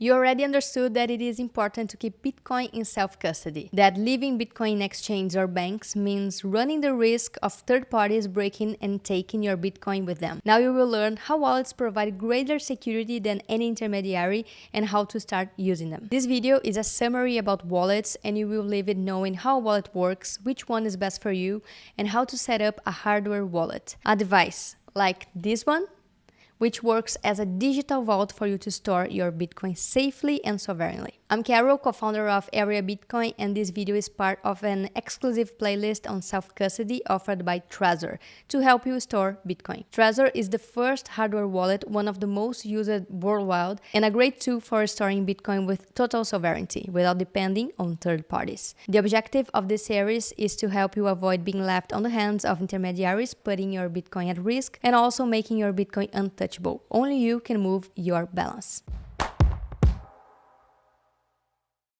You already understood that it is important to keep Bitcoin in self-custody, that leaving Bitcoin in exchanges or banks means running the risk of third parties breaking and taking your Bitcoin with them. Now you will learn how wallets provide greater security than any intermediary and how to start using them. This video is a summary about wallets, and you will leave it knowing how a wallet works, which one is best for you, and how to set up a hardware wallet. A device like this one, which works as a digital vault for you to store your Bitcoin safely and sovereignly. I'm Carol, co-founder of Area Bitcoin, and this video is part of an exclusive playlist on self-custody offered by Trezor to help you store Bitcoin. Trezor is the first hardware wallet, one of the most used worldwide, and a great tool for storing Bitcoin with total sovereignty without depending on third parties. The objective of this series is to help you avoid being left on the hands of intermediaries, putting your Bitcoin at risk, and also making your Bitcoin untouchable. Only you can move your balance.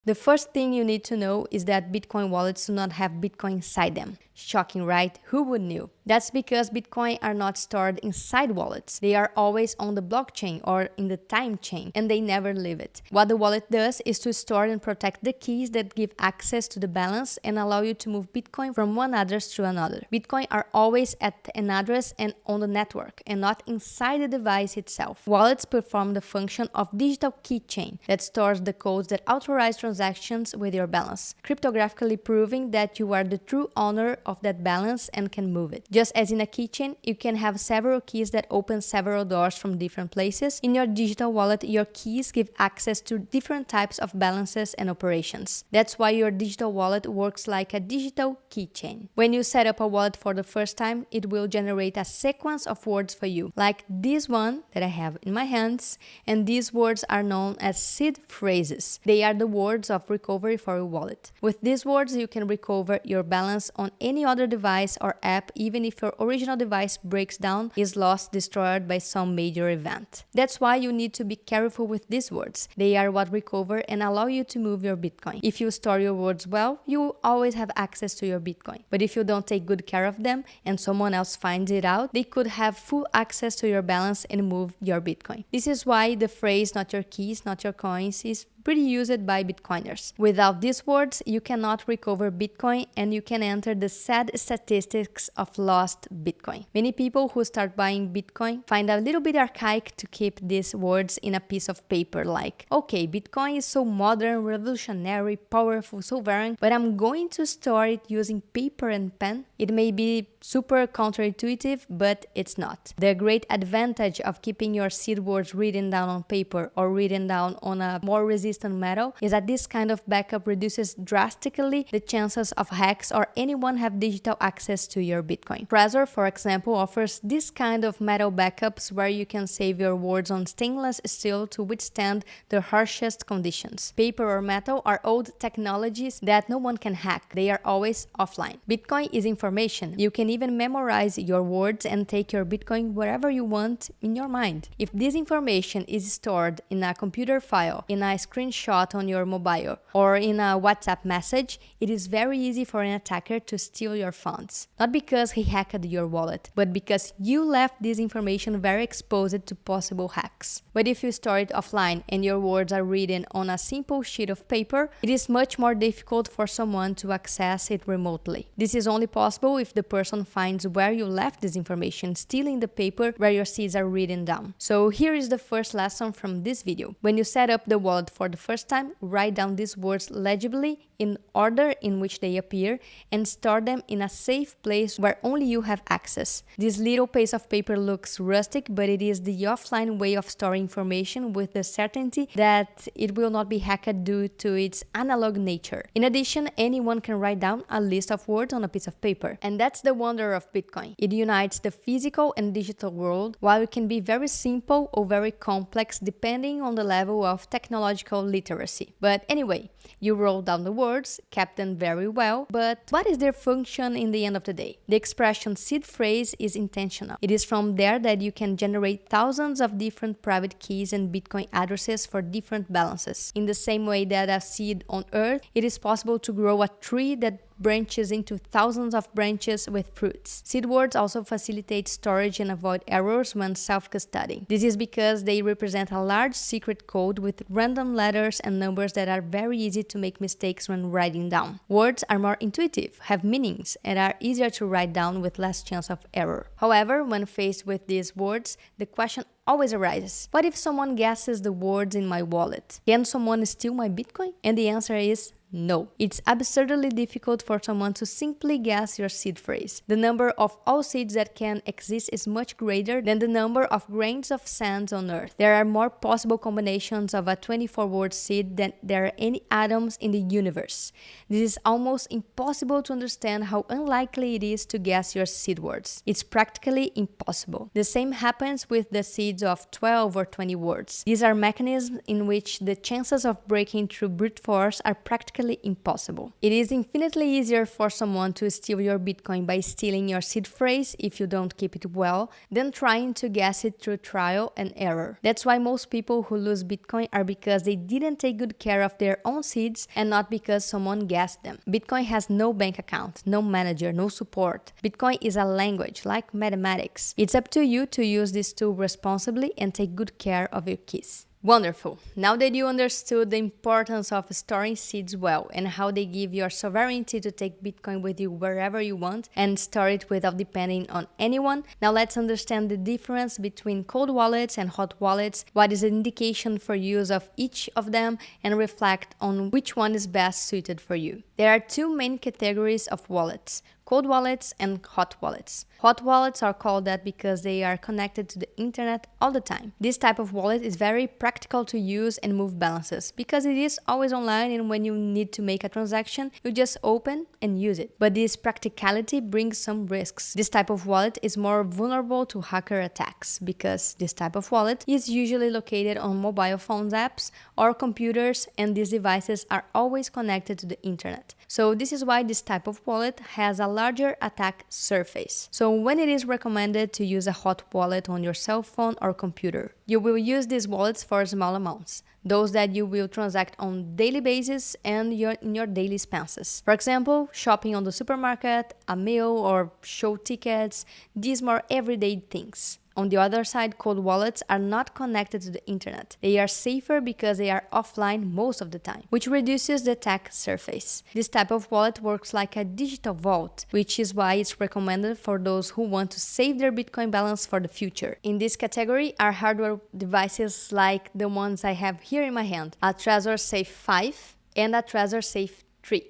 The first thing you need to know is that Bitcoin wallets do not have Bitcoin inside them. Shocking, right? Who would know? That's because Bitcoin are not stored inside wallets. They are always on the blockchain or in the time chain, and they never leave it. What the wallet does is to store and protect the keys that give access to the balance and allow you to move Bitcoin from one address to another. Bitcoin are always at an address and on the network, and not inside the device itself. Wallets perform the function of digital keychain that stores the codes that authorize transactions with your balance, cryptographically proving that you are the true owner of that balance and can move it. Just as in a keychain, you can have several keys that open several doors from different places. In your digital wallet, your keys give access to different types of balances and operations. That's why your digital wallet works like a digital keychain. When you set up a wallet for the first time, it will generate a sequence of words for you, like this one that I have in my hands, and these words are known as seed phrases. They are the words of recovery for your wallet. With these words, you can recover your balance on any other device or app, even if your original device breaks down, is lost, destroyed by some major event. That's why you need to be careful with these words. They are what recover and allow you to move your Bitcoin. If you store your words well, you will always have access to your Bitcoin. But if you don't take good care of them and someone else finds it out, they could have full access to your balance and move your Bitcoin. This is why the phrase "not your keys, not your coins" is pretty used by Bitcoiners. Without these words, you cannot recover Bitcoin and you can enter the sad statistics of lost Bitcoin. Many people who start buying Bitcoin find a little bit archaic to keep these words in a piece of paper, like, okay, Bitcoin is so modern, revolutionary, powerful, sovereign, but I'm going to store it using paper and pen. It may be super counterintuitive, but it's not. The great advantage of keeping your seed words written down on paper or written down on a more resistant metal is that this kind of backup reduces drastically the chances of hacks or anyone have digital access to your Bitcoin. Trezor, for example, offers this kind of metal backups where you can save your words on stainless steel to withstand the harshest conditions. Paper or metal are old technologies that no one can hack. They are always offline. Bitcoin is information. You can even memorize your words and take your Bitcoin wherever you want in your mind. If this information is stored in a computer file, in a screenshot on your mobile, or in a WhatsApp message, it is very easy for an attacker to steal your funds. Not because he hacked your wallet, but because you left this information very exposed to possible hacks. But if you store it offline and your words are written on a simple sheet of paper, it is much more difficult for someone to access it remotely. This is only possible if the person finds where you left this information, stealing the paper where your seeds are written down. So here is the first lesson from this video. When you set up the wallet for the first time, write down these words legibly in order in which they appear and store them in a safe place where only you have access. This little piece of paper looks rustic, but it is the offline way of storing information with the certainty that it will not be hacked due to its analog nature. In addition, anyone can write down a list of words on a piece of paper. And that's the wonder of Bitcoin. It unites the physical and digital world, while it can be very simple or very complex depending on the level of technological literacy. But anyway, you wrote down the words, kept them very well, but what is their function in the end of the day? The expression seed phrase is intentional. It is from there that you can generate thousands of different private keys and Bitcoin addresses for different balances. In the same way that a seed on Earth, it is possible to grow a tree that branches into thousands of branches with fruits. Seed words also facilitate storage and avoid errors when self-custody. This is because they represent a large secret code with random letters and numbers that are very easy to make mistakes when writing down. Words are more intuitive, have meanings, and are easier to write down with less chance of error. However, when faced with these words, the question always arises: what if someone guesses the words in my wallet? Can someone steal my Bitcoin? And the answer is no. It's absurdly difficult for someone to simply guess your seed phrase. The number of all seeds that can exist is much greater than the number of grains of sand on Earth. There are more possible combinations of a 24-word seed than there are any atoms in the universe. This is almost impossible to understand how unlikely it is to guess your seed words. It's practically impossible. The same happens with the seeds of 12 or 20 words. These are mechanisms in which the chances of breaking through brute force are practically impossible. It is infinitely easier for someone to steal your Bitcoin by stealing your seed phrase if you don't keep it well than trying to guess it through trial and error. That's why most people who lose Bitcoin are because they didn't take good care of their own seeds and not because someone guessed them. Bitcoin has no bank account, no manager, no support. Bitcoin is a language like mathematics. It's up to you to use this tool responsibly and take good care of your keys. Wonderful! Now that you understood the importance of storing seeds well and how they give you sovereignty to take Bitcoin with you wherever you want and store it without depending on anyone, now let's understand the difference between cold wallets and hot wallets, what is the indication for use of each of them, and reflect on which one is best suited for you. There are two main categories of wallets: cold wallets and hot wallets. Hot wallets are called that because they are connected to the internet all the time. This type of wallet is very practical to use and move balances because it is always online, and when you need to make a transaction, you just open and use it. But this practicality brings some risks. This type of wallet is more vulnerable to hacker attacks because this type of wallet is usually located on mobile phone apps or computers, and these devices are always connected to the internet. So this is why this type of wallet has a larger attack surface. So when it is recommended to use a hot wallet on your cell phone or computer, you will use these wallets for small amounts, those that you will transact on daily basis and in your daily expenses. For example, shopping on the supermarket, a meal, or show tickets, these more everyday things. On the other side, cold wallets are not connected to the internet. They are safer because they are offline most of the time, which reduces the attack surface. This type of wallet works like a digital vault, which is why it's recommended for those who want to save their Bitcoin balance for the future. In this category are hardware devices like the ones I have here in my hand, a Trezor Safe 5 and a Trezor Safe 3.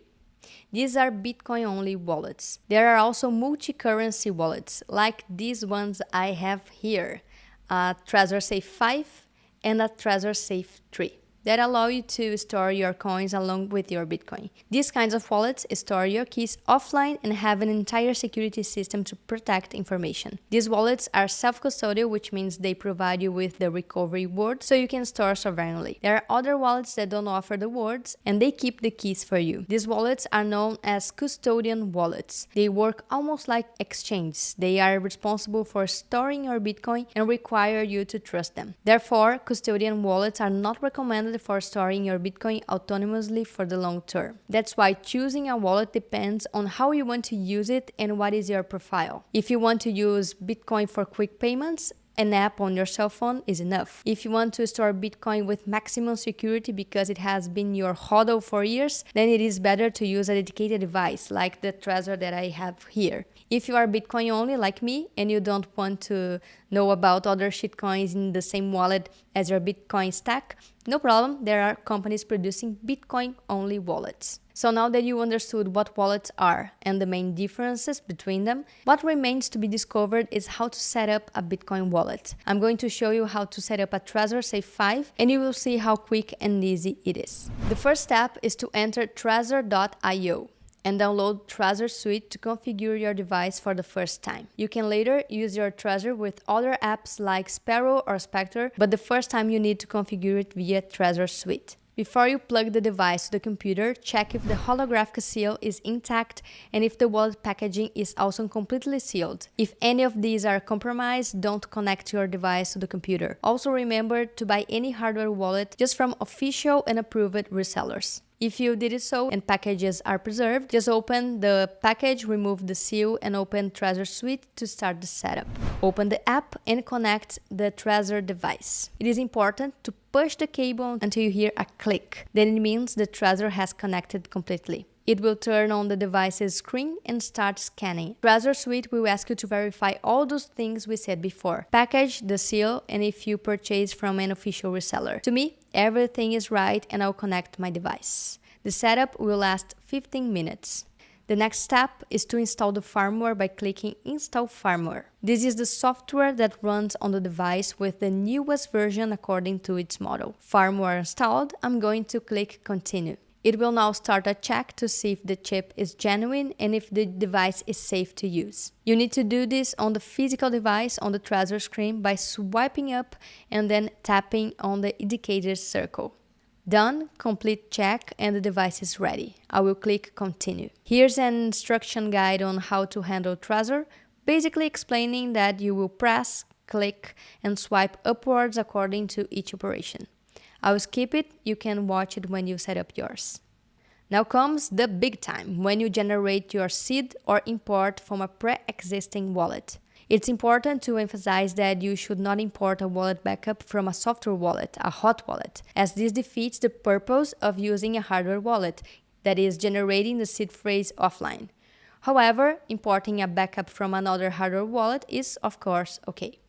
These are Bitcoin-only wallets. There are also multi-currency wallets, like these ones I have here, a Trezor Safe 5 and a Trezor Safe 3. That allow you to store your coins along with your Bitcoin. These kinds of wallets store your keys offline and have an entire security system to protect information. These wallets are self-custodial, which means they provide you with the recovery word so you can store sovereignly. There are other wallets that don't offer the words and they keep the keys for you. These wallets are known as custodian wallets. They work almost like exchanges. They are responsible for storing your Bitcoin and require you to trust them. Therefore, custodian wallets are not recommended for storing your Bitcoin autonomously for the long term. That's why choosing a wallet depends on how you want to use it and what is your profile. If you want to use Bitcoin for quick payments, an app on your cell phone is enough. If you want to store Bitcoin with maximum security because it has been your hodl for years, then it is better to use a dedicated device like the Trezor that I have here. If you are Bitcoin only like me and you don't want to know about other shitcoins in the same wallet as your Bitcoin stack, no problem, there are companies producing Bitcoin only wallets. So now that you understood what wallets are and the main differences between them, what remains to be discovered is how to set up a Bitcoin wallet. I'm going to show you how to set up a Trezor Safe 5 and you will see how quick and easy it is. The first step is to enter trezor.io and download Trezor Suite to configure your device for the first time. You can later use your Trezor with other apps like Sparrow or Spectre, but the first time you need to configure it via Trezor Suite. Before you plug the device to the computer, check if the holographic seal is intact and if the wallet packaging is also completely sealed. If any of these are compromised, don't connect your device to the computer. Also remember to buy any hardware wallet just from official and approved resellers. If you did it so and packages are preserved, just open the package, remove the seal, and open Trezor Suite to start the setup. Open the app and connect the Trezor device. It is important to push the cable until you hear a click. Then it means the Trezor has connected completely. It will turn on the device's screen and start scanning. Trezor Suite will ask you to verify all those things we said before. Package, the seal, and if you purchase from an official reseller. To me, everything is right and I'll connect my device. The setup will last 15 minutes. The next step is to install the firmware by clicking Install Firmware. This is the software that runs on the device with the newest version according to its model. Firmware installed, I'm going to click Continue. It will now start a check to see if the chip is genuine and if the device is safe to use. You need to do this on the physical device on the Trezor screen by swiping up and then tapping on the indicator circle. Done, complete check, and the device is ready. I will click Continue. Here's an instruction guide on how to handle Trezor, basically explaining that you will press, click, and swipe upwards according to each operation. I will skip it, you can watch it when you set up yours. Now comes the big time, when you generate your seed or import from a pre-existing wallet. It's important to emphasize that you should not import a wallet backup from a software wallet, a hot wallet, as this defeats the purpose of using a hardware wallet, that is, generating the seed phrase offline. However, importing a backup from another hardware wallet is, of course, okay.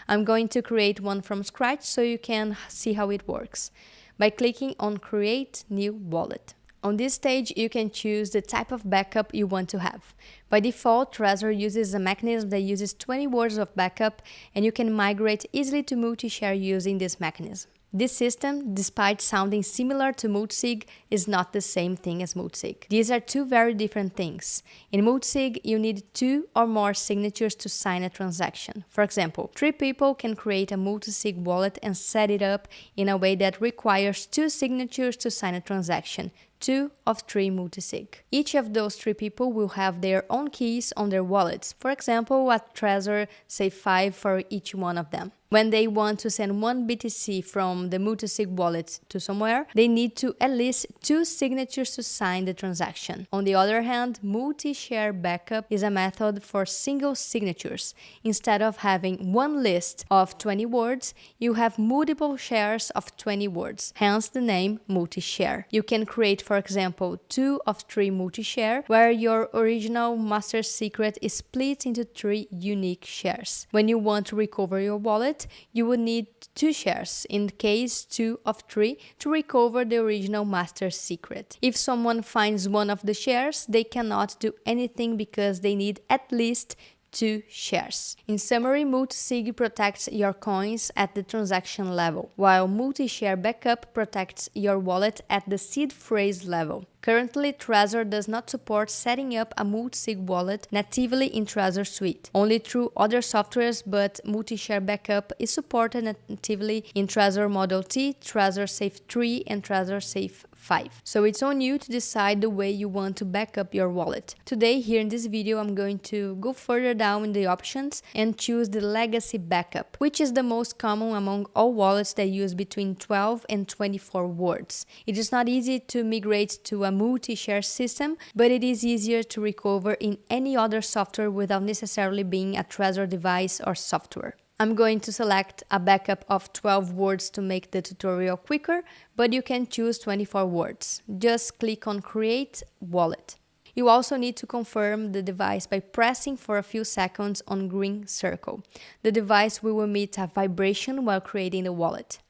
I'm going to create one from scratch so you can see how it works by clicking on Create New Wallet. On this stage, you can choose the type of backup you want to have. By default, Trezor uses a mechanism that uses 20 words of backup, and you can migrate easily to multi-share using this mechanism. This system, despite sounding similar to multisig, is not the same thing as multisig. These are two very different things. In multisig, you need 2 or more signatures to sign a transaction. For example, 3 people can create a multisig wallet and set it up in a way that requires 2 signatures to sign a transaction. 2 of 3 multisig. Each of those 3 people will have their own keys on their wallets. For example, at Trezor, say 5 for each one of them. When they want to send 1 BTC from the multisig wallet to somewhere, they need to at least 2 signatures to sign the transaction. On the other hand, multi-share backup is a method for single signatures. Instead of having one list of 20 words, you have multiple shares of 20 words, hence the name multi-share. You can create, for example, 2 of 3 multi-share, where your original master secret is split into 3 unique shares. When you want to recover your wallet, you would need 2 shares, in case 2 of 3, to recover the original master secret. If someone finds one of the shares, they cannot do anything because they need at least 2 shares. In summary, multisig protects your coins at the transaction level, while multi-share backup protects your wallet at the seed phrase level. Currently, Trezor does not support setting up a multisig wallet natively in Trezor Suite, only through other softwares, but multi-share backup is supported natively in Trezor Model T, Trezor Safe 3, and Trezor Safe 5. So it's on you to decide the way you want to back up your wallet. Today, here in this video, I'm going to go further down in the options and choose the legacy backup, which is the most common among all wallets that use between 12 and 24 words. It is not easy to migrate to a multi-share system, but it is easier to recover in any other software without necessarily being a Trezor device or software. I'm going to select a backup of 12 words to make the tutorial quicker, but you can choose 24 words. Just click on Create Wallet. You also need to confirm the device by pressing for a few seconds on green circle. The device will emit a vibration while creating the wallet.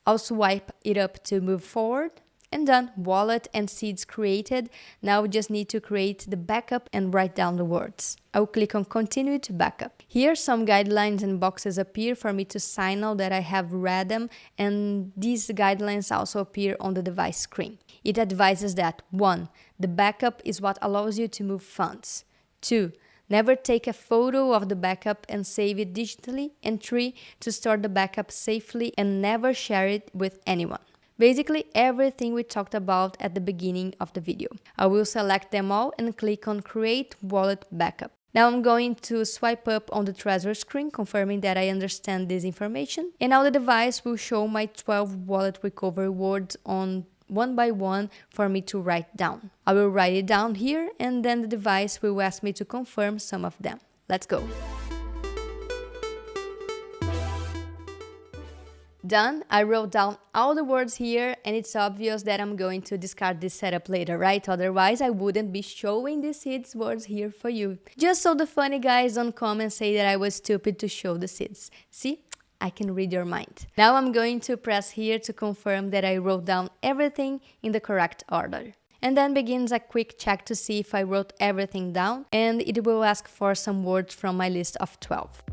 I'll swipe it up to move forward. And done, wallet and seeds created. Now we just need to create the backup and write down the words. I'll click on Continue to Backup. Here some guidelines and boxes appear for me to signal that I have read them, and these guidelines also appear on the device screen. It advises that 1. The backup is what allows you to move funds. 2. Never take a photo of the backup and save it digitally. And 3. To store the backup safely and never share it with anyone. Basically everything we talked about at the beginning of the video. I will select them all and click on Create Wallet Backup. Now I'm going to swipe up on the Trezor screen, confirming that I understand this information. And now the device will show my 12 wallet recovery words on one by one for me to write down. I will write it down here and then the device will ask me to confirm some of them. Let's go. Done. I wrote down all the words here, and it's obvious that I'm going to discard this setup later, right? Otherwise, I wouldn't be showing the seeds words here for you. Just so the funny guys don't come and say that I was stupid to show the seeds. See? I can read your mind. Now I'm going to press here to confirm that I wrote down everything in the correct order. And then begins a quick check to see if I wrote everything down, and it will ask for some words from my list of 12.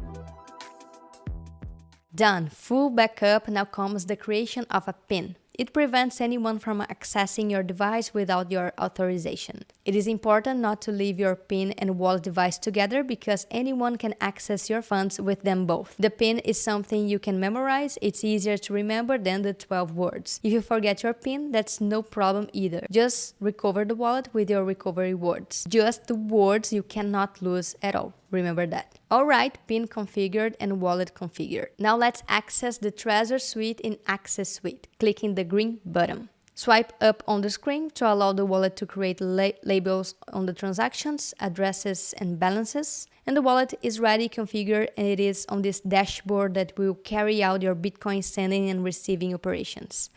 Done. Full backup. Now comes the creation of a PIN. It prevents anyone from accessing your device without your authorization. It is important not to leave your PIN and wallet device together because anyone can access your funds with them both. The PIN is something you can memorize. It's easier to remember than the 12 words. If you forget your PIN, that's no problem either. Just recover the wallet with your recovery words. Just the words you cannot lose at all. Remember that. Alright, PIN configured and wallet configured. Now let's access the Trezor suite in Access Suite, clicking the green button. Swipe up on the screen to allow the wallet to create labels on the transactions, addresses, and balances. And the wallet is ready, configured, and it is on this dashboard that will carry out your Bitcoin sending and receiving operations.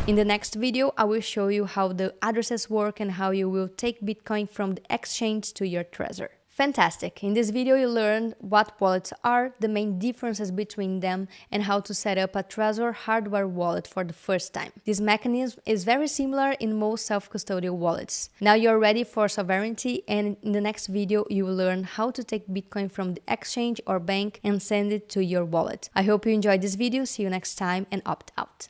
In the next video, I will show you how the addresses work and how you will take Bitcoin from the exchange to your Trezor. Fantastic! In this video you learned what wallets are, the main differences between them, and how to set up a Trezor hardware wallet for the first time. This mechanism is very similar in most self-custodial wallets. Now you're ready for sovereignty, and in the next video you will learn how to take Bitcoin from the exchange or bank and send it to your wallet. I hope you enjoyed this video, see you next time, and opt out!